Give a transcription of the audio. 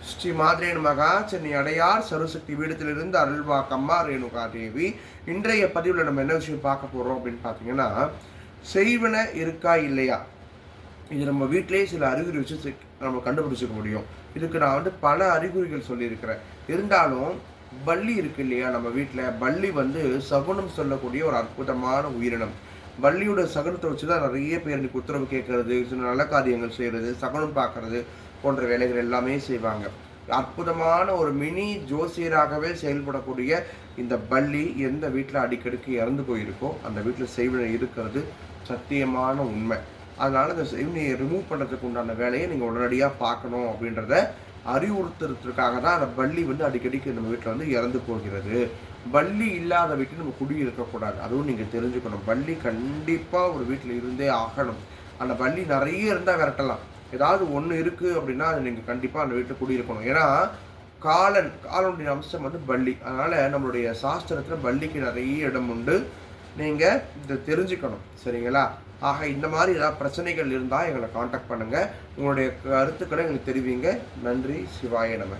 ஸ்ரீ மாதிரே நமகா. சென்னை அடையார் சர்வசக்தி பீடத்திலிருந்து அருள்வாக்கம்மா ரேணுகா தேவி. இன்றைய பதிவில் நம்ம என்ன விஷயம் பார்க்க போகிறோம் அப்படின்னு பார்த்தீங்கன்னா, செய்வன இருக்கா இல்லையா, இது நம்ம வீட்டிலேயே சில அறிகுறி வச்சு நம்ம கண்டுபிடிச்சிக்க முடியும். இதுக்கு நான் பல அறிகுறிகள் சொல்லியிருக்கிறேன். இருந்தாலும் பல்லி இருக்கு இல்லையா, நம்ம வீட்டில் பல்லி சகுனம் சொல்லக்கூடிய ஒரு அற்புதமான உயிரினம். பள்ளியோட சகுனத்தை வச்சு தான் நிறைய பேர் இன்னைக்கு உத்தரவு கேட்கறது, சில நல்ல காரியங்கள் செய்கிறது, சகுனம் பார்க்கறது போன்ற வேலைகள் எல்லாமே செய்வாங்க. அற்புதமான ஒரு மினி ஜோசியராகவே செயல்படக்கூடிய இந்த பல்லி எந்த வீட்டில் அடிக்கடிக்கு இறந்து போயிருக்கோ அந்த வீட்டில் செய்வினை இருக்கிறது சத்தியமான உண்மை. அதனால் இந்த செய்வினையை ரிமூவ் பண்ணுறதுக்கு உண்டான வேலையை நீங்கள் உடனடியாக பார்க்கணும் அப்படின்றத அறிவுறுத்துறதுக்காக தான் அந்த பல்லி அடிக்கடிக்கு நம்ம வீட்டில் இறந்து போகிறது. பல்லி இல்லாத வீட்டில் நம்ம குடி இருக்கக்கூடாது. அதுவும் நீங்கள் தெரிஞ்சுக்கணும். பல்லி கண்டிப்பாக ஒரு வீட்டில் இருந்தே ஆகணும். அந்த பல்லி நிறைய இருந்தால் விரட்டலாம். ஏதாவது ஒன்று இருக்குது அப்படின்னா அது நீங்கள் கண்டிப்பாக அந்த வீட்டில் குடியிருக்கணும். ஏன்னா காலனுடைய அம்சம் பல்லி. அதனால் நம்மளுடைய சாஸ்திரத்தில் பல்லிக்கு நிறைய இடம் உண்டு. நீங்கள் இதை தெரிஞ்சுக்கணும். சரிங்களா? ஆக இந்த மாதிரி ஏதாவது பிரச்சனைகள் இருந்தால் எங்களை காண்டாக்ட் பண்ணுங்கள். உங்களுடைய கருத்துக்களை எங்களுக்கு தெரிவிங்க. நன்றி. சிவாய நம.